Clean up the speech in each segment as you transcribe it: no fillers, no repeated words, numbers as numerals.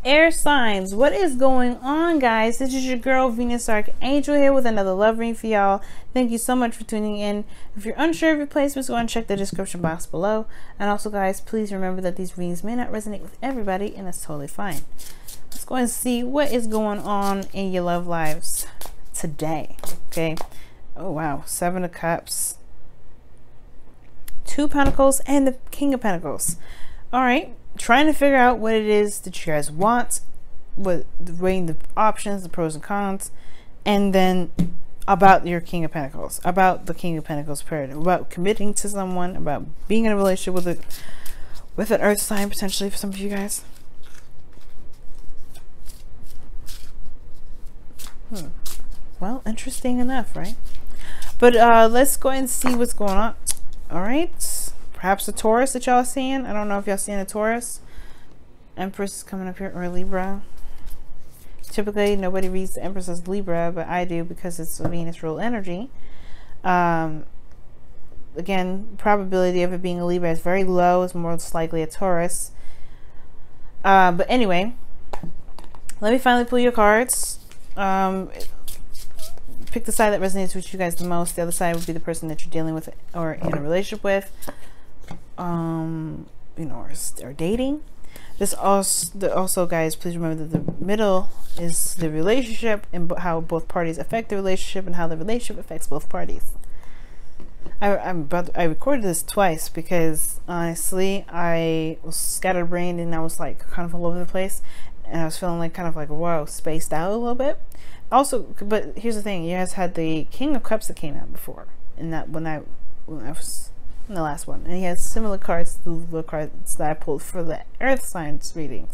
Air signs, what is going on, guys? This is your girl Venus Archangel here with another love reading for y'all. Thank you so much for tuning in. If you're unsure of your placements, go and check the description box below. And also, guys, please remember that these readings may not resonate with everybody, and that's totally fine. Let's go and see what is going on in your love lives today. Okay. Oh wow, 7 of Cups, 2 Pentacles, and the King of Pentacles. All right. Trying to figure out what it is that you guys want, weighing the options, the pros and cons, and then about your King of Pentacles, about the King of Pentacles period, about committing to someone, about being in a relationship with an earth sign potentially for some of you guys. Well, interesting enough, right? But let's go ahead and see what's going on. All right. Perhaps a Taurus that y'all are seeing. I don't know if y'all seeing a Taurus. Empress is coming up here, or Libra. Typically, nobody reads the Empress as Libra, but I do because it's a Venus rule energy. Again, probability of it being a Libra is very low. It's more likely a Taurus. But anyway, let me finally pull your cards. Pick the side that resonates with you guys the most. The other side would be the person that you're dealing with or in a relationship with. You know, or dating. This also, guys, please remember that the middle is the relationship and how both parties affect the relationship and how the relationship affects both parties. I recorded this twice because honestly I was scatterbrained and I was like kind of all over the place, and I was feeling like kind of like, whoa, spaced out a little bit. Also, but here's the thing: you guys had the King of Cups that came out before, and that when I was in the last one, and he has similar cards to the cards that I pulled for the earth signs reading.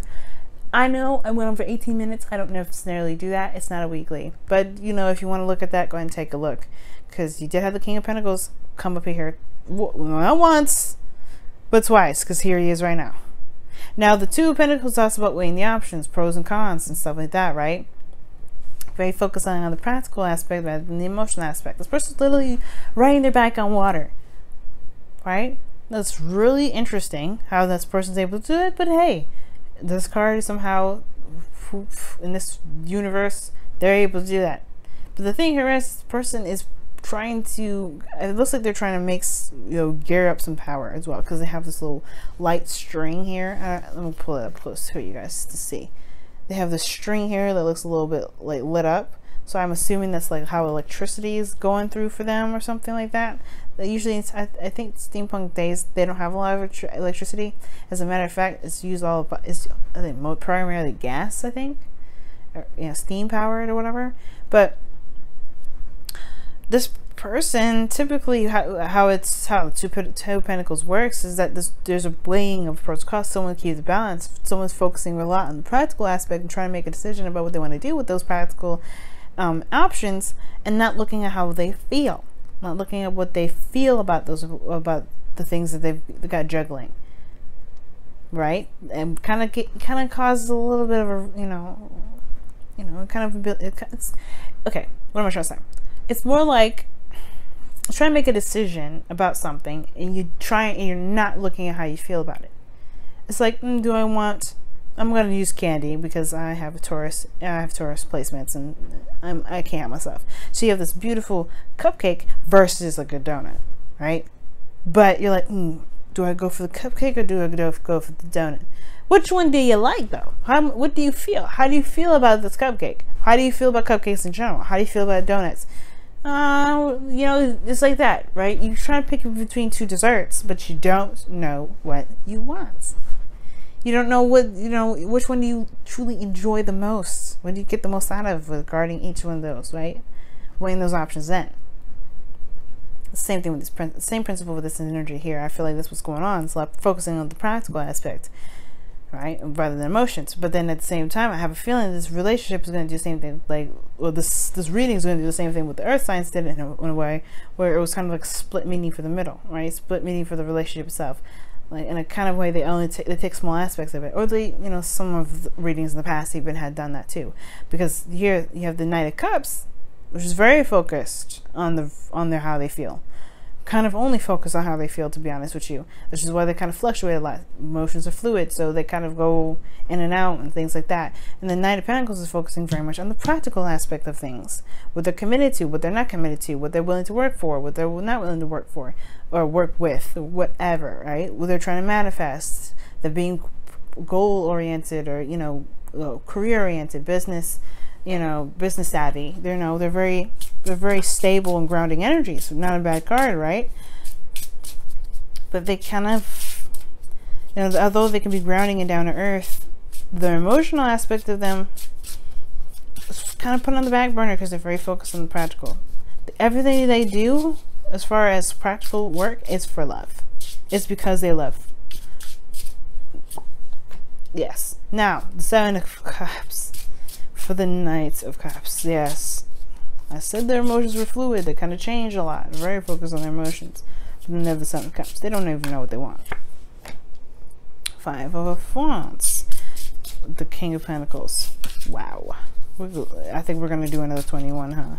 I know I went on for 18 minutes. I don't necessarily do that. It's not a weekly, but you know, if you want to look at that, go ahead and take a look, because you did have the King of Pentacles come up here not once but twice, because here he is right now. Now the Two of Pentacles talks about weighing the options, pros and cons and stuff like that, right? Very focused on the practical aspect rather than the emotional aspect. This person's literally riding their back on water, right? That's really interesting how this person's able to do it. But hey, this card is somehow in this universe, they're able to do that. But the thing here is, this person is trying to, it looks like they're trying to make, you know, gear up some power as well, because they have this little light string here. Let me pull it up close for you guys to see. They have this string here that looks a little bit like lit up, so I'm assuming that's like how electricity is going through for them or something like that. Usually I think steampunk days, they don't have a lot of electricity. As a matter of fact, it's used all, it's, I think, primarily gas, I think, or, you know, steam powered or whatever. But this person, typically how the two pentacles works is that there's a weighing of pros and cons. Someone keeps the balance. Someone's focusing a lot on the practical aspect and trying to make a decision about what they want to do with those practical options, and not looking at how they feel, not looking at what they feel about the things that they've got juggling, right? And kind of causes a little bit of a, you know, it's okay. What am I trying to say? It's more like trying to make a decision about something, and you're not looking at how you feel about it. It's like, I'm going to use candy because I have Taurus placements, and I can't help myself. So you have this beautiful cupcake versus like a donut, right? But you're like, do I go for the cupcake or do I go for the donut? Which one do you like, though? What do you feel? How do you feel about this cupcake? How do you feel about cupcakes in general? How do you feel about donuts? You know, it's like that, right? You try to pick between two desserts, but you don't know what you want. You don't know which one do you truly enjoy the most? What do you get the most out of regarding each one of those, right? Weighing those options in. The same thing with this, same principle with this energy here. I feel like that's what's going on. It's like focusing on the practical aspect, right, rather than emotions. But then at the same time, I have a feeling this relationship is going to do the same thing. Like, well, this reading is going to do the same thing with the earth signs did in a way where it was kind of like split meaning for the middle, right? Split meaning for the relationship itself. Like, in a kind of way, they take small aspects of it, or they, you know, some of the readings in the past even had done that too, because here you have the Knight of Cups, which is very focused on how they feel, kind of only focus on how they feel, to be honest with you. Which is why they kind of fluctuate a lot. Emotions are fluid, so they kind of go in and out and things like that. And the Knight of Pentacles is focusing very much on the practical aspect of things. What they're committed to, what they're not committed to, what they're willing to work for, what they're not willing to work for, or work with, whatever, right? What they're trying to manifest. They're being goal-oriented, or, you know, career-oriented, business, you know, business savvy. They're very stable and grounding energies. Not a bad card, right? But they kind of, you know, although they can be grounding and down to earth, the emotional aspect of them is kind of put on the back burner because they're very focused on the practical. Everything they do as far as practical work is for love. It's because they love. Yes. Now, the Seven of Cups for the Knight of Cups. Yes. I said their emotions were fluid. They kind of change a lot. They're very focused on their emotions. But then they have the Seven of Cups. They don't even know what they want. Five of Wands. The King of Pentacles. Wow. I think we're going to do another 21, huh?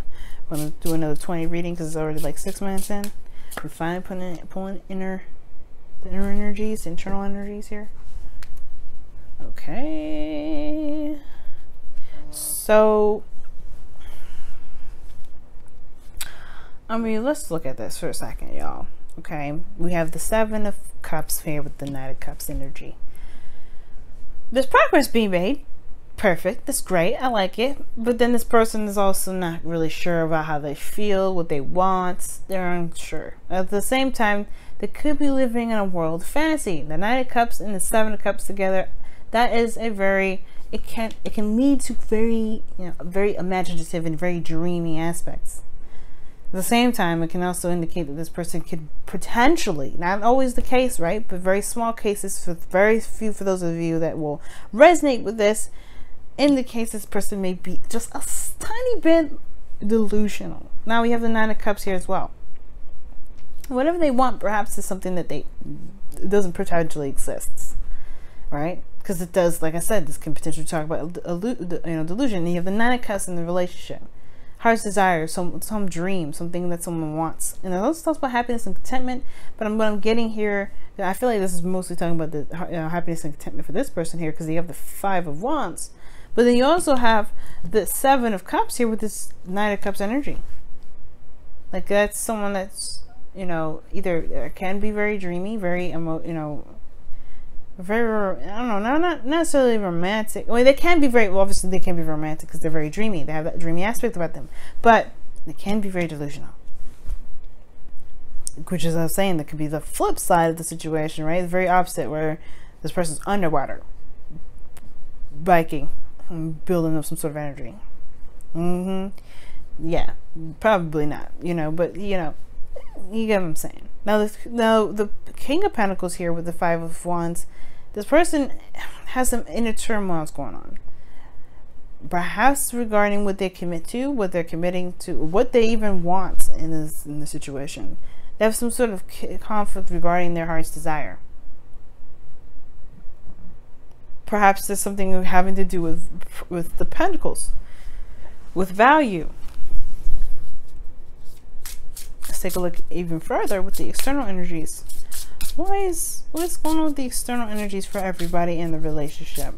We're going to do another 20 reading because it's already like 6 minutes in. We're finally pulling the inner energies, internal energies here. Okay. So, I mean, let's look at this for a second, y'all. Okay. We have the Seven of Cups here with the Knight of Cups energy. There's progress being made. Perfect. That's great. I like it. But then this person is also not really sure about how they feel, what they want. They're unsure. At the same time, they could be living in a world of fantasy. The Knight of Cups and the Seven of Cups together, that is a very, it can lead to very, you know, very imaginative and very dreamy aspects. At the same time, it can also indicate that this person could potentially, not always the case, right? But very small cases, for very few for those of you that will resonate with this, indicates this person may be just a tiny bit delusional. Now we have the Nine of Cups here as well. Whatever they want perhaps is something that it doesn't potentially exist, right? Because it does, like I said, this can potentially talk about delusion. And you have the Nine of Cups in the relationship. Heart's desire, some dream, something that someone wants. And it also talks about happiness and contentment. But what I'm getting here, I feel like this is mostly talking about the happiness and contentment for this person here, because you have the Five of Wands. But then you also have the Seven of Cups here with this Knight of Cups energy. Like, that's someone that's, you know, either can be very dreamy, very very, I don't know, not necessarily romantic. Well, they can be very, well, obviously they can be romantic because they're very dreamy. They have that dreamy aspect about them. But they can be very delusional. Which, as I was saying, that could be the flip side of the situation, right? The very opposite, where this person's underwater, biking, building up some sort of energy. Yeah, probably not, you know, but, you know, you get what I'm saying. Now the King of Pentacles here with the Five of Wands, this person has some inner turmoils going on. Perhaps regarding what they commit to, what they're committing to, what they even want in this situation. They have some sort of conflict regarding their heart's desire. Perhaps there's something having to do with the Pentacles, with value. Let's take a look even further with the external energies. What's going on with the external energies for everybody in the relationship?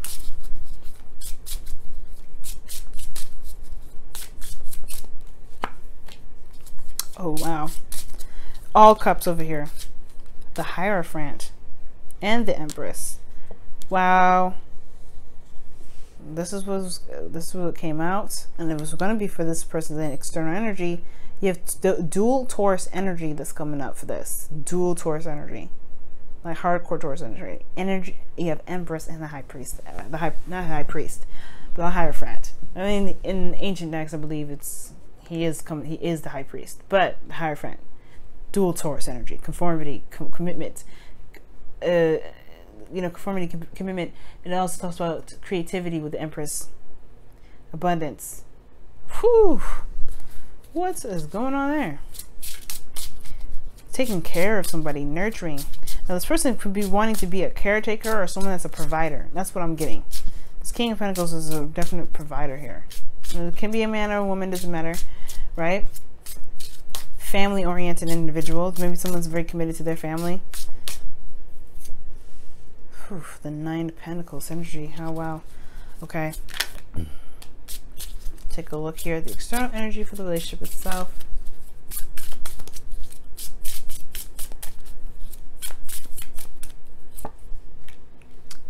Oh wow. All cups over here. The Hierophant and the Empress. Wow. This is what came out, and it was going to be for this person's external energy. You have dual Taurus energy that's coming up for this. Dual Taurus energy. Like hardcore Taurus energy. You have Empress and the High Priest. Not High Priest, but the Hierophant. I mean, in ancient decks, I believe he is the High Priest. But the Hierophant. Dual Taurus energy. Conformity, commitment. You know, conformity, commitment. It also talks about creativity with the Empress. Abundance. Whew. What is going on there? Taking care of somebody, nurturing. Now this person could be wanting to be a caretaker or someone that's a provider. That's what I'm getting. This King of Pentacles is a definite provider here. It can be a man or a woman, doesn't matter, right? family-oriented individual. Maybe someone's very committed to their family. Whew, the Nine of Pentacles energy. Oh, wow. Okay. Take a look here at the external energy for the relationship itself.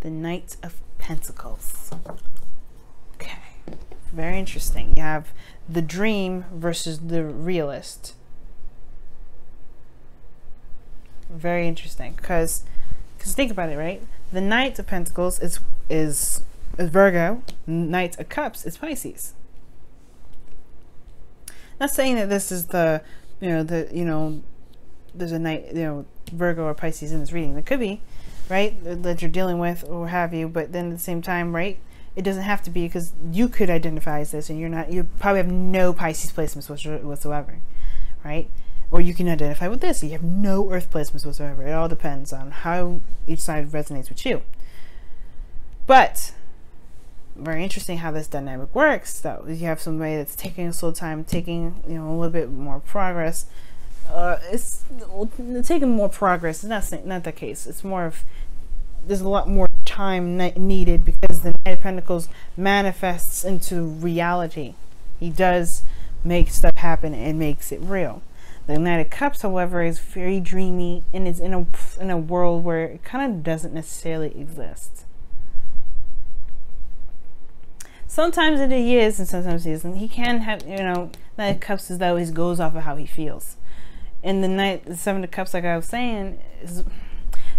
The Knight of Pentacles. Okay. Very interesting. You have the dream versus the realist. Very interesting. Because think about it, right? The Knight of Pentacles is Virgo. Knight of Cups is Pisces. Not saying that this is there's a Knight, Virgo or Pisces in this reading. There could be, right, that you're dealing with or what have you, but then at the same time, right, it doesn't have to be, because you could identify as this and you probably have no Pisces placements whatsoever, right? Or you can identify with this, you have no Earth placements whatsoever. It all depends on how each side resonates with you. But very interesting how this dynamic works, though. You have somebody that's taking a slow time, taking a little bit more progress. It's taking more progress. It's not the case. It's more of there's a lot more time needed, because the Knight of Pentacles manifests into reality. He does make stuff happen and makes it real. The Knight of Cups, however, is very dreamy and is in a world where it kind of doesn't necessarily exist. Sometimes it is, and sometimes it isn't. He can have, Knight of Cups is always goes off of how he feels. And the Seven of Cups, like I was saying,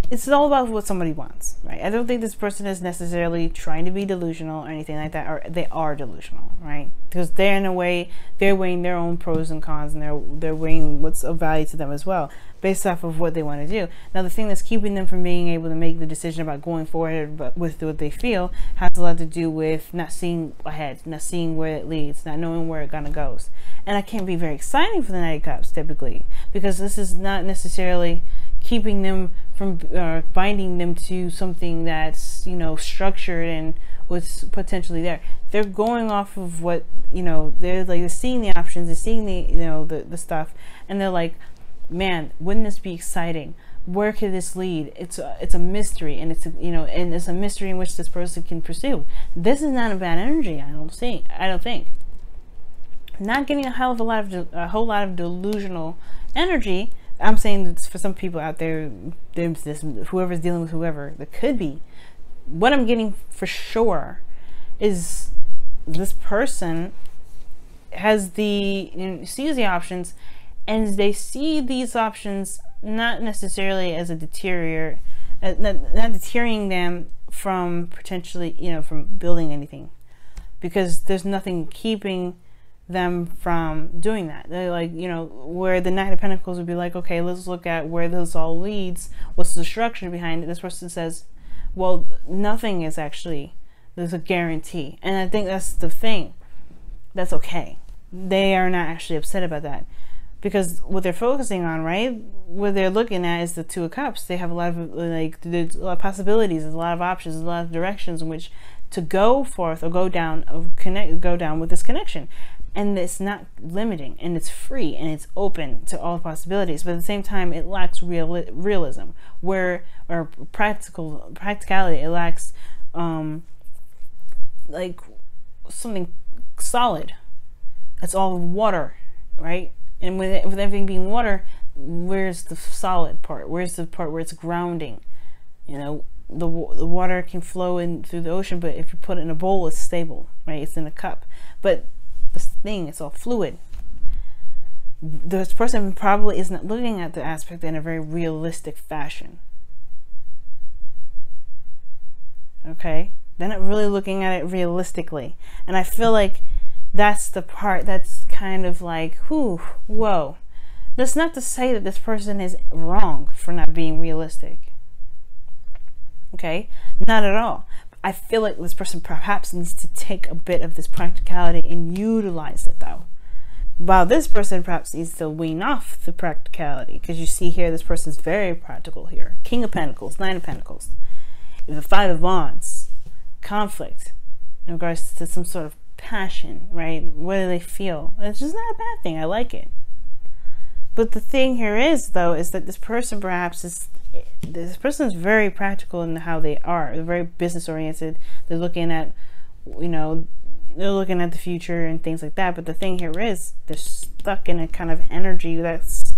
it's all about what somebody wants, right? I don't think this person is necessarily trying to be delusional or anything like that, or they are delusional, right? Because they're in a way, they're weighing their own pros and cons, and they're weighing what's of value to them as well, based off of what they want to do. Now, the thing that's keeping them from being able to make the decision about going forward with what they feel has a lot to do with not seeing ahead, not seeing where it leads, not knowing where it kind of goes. And that can be very exciting for the Knight of Cups, typically, because this is not necessarily keeping them from binding them to something that's structured and what's potentially there. They're going off of what they're seeing the options, they're seeing the stuff, and they're like, man, wouldn't this be exciting? Where could this lead? It's a mystery, and and it's a mystery in which this person can pursue. This is not a bad energy. I don't think. Not getting a whole lot of delusional energy. I'm saying that for some people out there, whoever's dealing with whoever, that could be. What I'm getting for sure is this person has sees the options, and they see these options not necessarily as a deteriorating them from potentially, from building anything, because there's nothing keeping them from doing that. They're like, where the Knight of Pentacles would be like, okay, let's look at where this all leads. What's the structure behind it? This person says, well, nothing is actually, there's a guarantee. And I think that's the thing. That's okay. They are not actually upset about that, because what they're focusing on, right, what they're looking at is the Two of Cups. They have a lot of, there's a lot of possibilities, there's a lot of options, there's a lot of directions in which to go forth or go down with this connection. And it's not limiting, and it's free, and it's open to all possibilities. But at the same time, it lacks realism, or practicality. It lacks like something solid. It's all water, right? And with everything being water, where's the solid part? Where's the part where it's grounding? The water can flow in through the ocean, but if you put it in a bowl, it's stable, right? It's in a cup. But this thing, it's all fluid. This person probably is not looking at the aspect in a very realistic fashion. Okay? They're not really looking at it realistically. And I feel like that's the part that's kind of like, whoa. That's not to say that this person is wrong for not being realistic. Okay? Not at all. I feel like this person perhaps needs to take a bit of this practicality and utilize it, though. While this person perhaps needs to wean off the practicality, because you see here, this person's very practical here. King of Pentacles, Nine of Pentacles. The Five of Wands, conflict in regards to some sort of passion, right? What do they feel? It's just not a bad thing. I like it. But the thing here is, though, is that this person perhaps is, this person is very practical in how they are. They're very business oriented. They're looking at, you know, they're looking at the future and things like that. But the thing here is, they're stuck in a kind of energy that's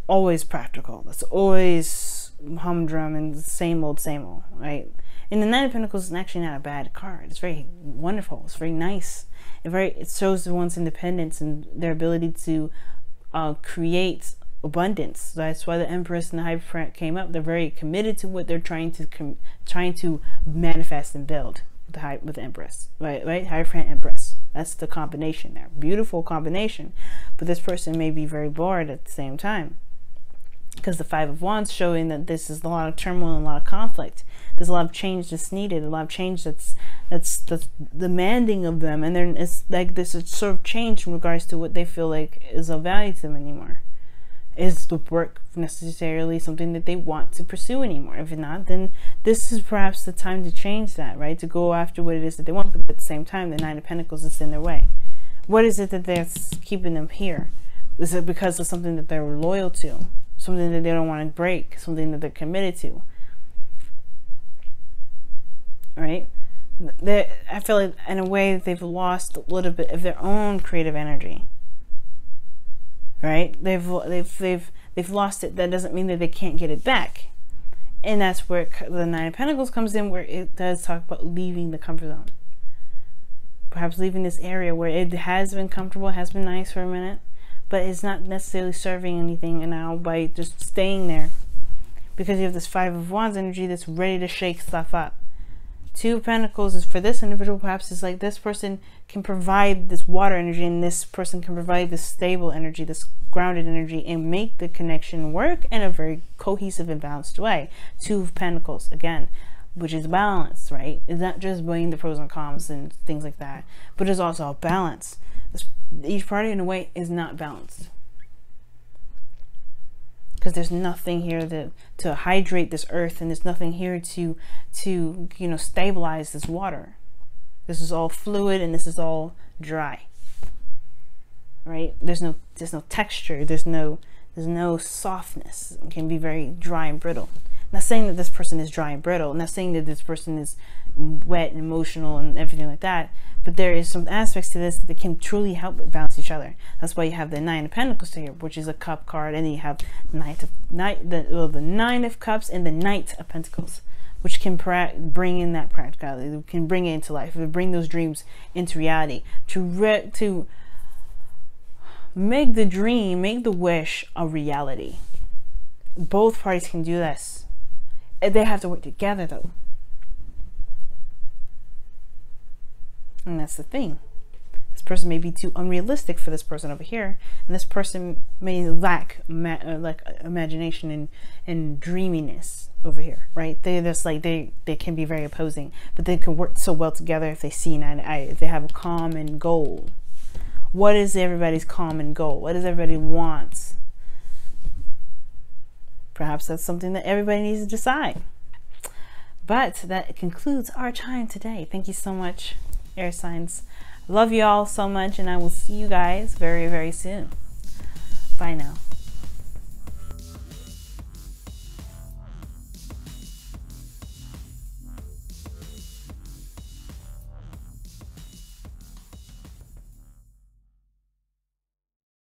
always practical. That's always humdrum and the same old, right? And the Nine of Pentacles is actually not a bad card. It's very wonderful. It's very nice. It shows one's independence and their ability to create abundance. That's why the Empress and the Hierophant came up. They're very committed to what they're trying to manifest and build with the Empress, right? Hierophant, Empress. That's the combination there. Beautiful combination. But this person may be very bored at the same time, because the Five of Wands showing that this is a lot of turmoil and a lot of conflict. There's a lot of change that's needed, a lot of change that's demanding of them, and then it's like this sort of change in regards to what they feel like is of value to them anymore. Is the work necessarily something that they want to pursue anymore? If not, then this is perhaps the time to change that, right? To go after what it is that they want, but at the same time, the Nine of Pentacles is in their way. What is it that's keeping them here? Is it because of something that they're loyal to? Something that they don't want to break? Something that they're committed to? Right? I feel like in a way they've lost a little bit of their own creative energy. Right? They've lost it. That doesn't mean that they can't get it back. And that's where the Nine of Pentacles comes in, where it does talk about leaving the comfort zone. Perhaps leaving this area where it has been comfortable, has been nice for a minute, but it's not necessarily serving anything now by just staying there. Because you have this Five of Wands energy that's ready to shake stuff up. Two of Pentacles is for this individual, perhaps it's like this person can provide this water energy, and this person can provide this stable energy, this grounded energy, and make the connection work in a very cohesive and balanced way. Two of Pentacles, again, which is balance, right? It's not just weighing the pros and cons and things like that, but it's also a balance. Each party in a way is not balanced, because there's nothing here to hydrate this earth, and there's nothing here to you know, stabilize this water. This is all fluid and this is all dry, right? There's no texture, there's no softness. It can be very dry and brittle. I'm not saying that this person is dry and brittle. I'm not saying that this person is wet and emotional and everything like that, but there is some aspects to this that can truly help balance each other. That's why you have the Nine of Pentacles here, which is a cup card, and then you have the Nine of Cups and the Knight of Pentacles, which can bring in that practicality, can bring it into life, bring those dreams into reality, to make the dream, make the wish a reality. Both parties can do this. They have to work together, though. And that's the thing. This person may be too unrealistic for this person over here, and this person may lack like imagination and dreaminess over here, right? They just like they can be very opposing, but they can work so well together if they see eye to eye, if they have a common goal. What is everybody's common goal? What does everybody want? Perhaps that's something that everybody needs to decide. But that concludes our time today. Thank you so much, air signs. Love you all so much, and I will see you guys very, very soon. Bye now.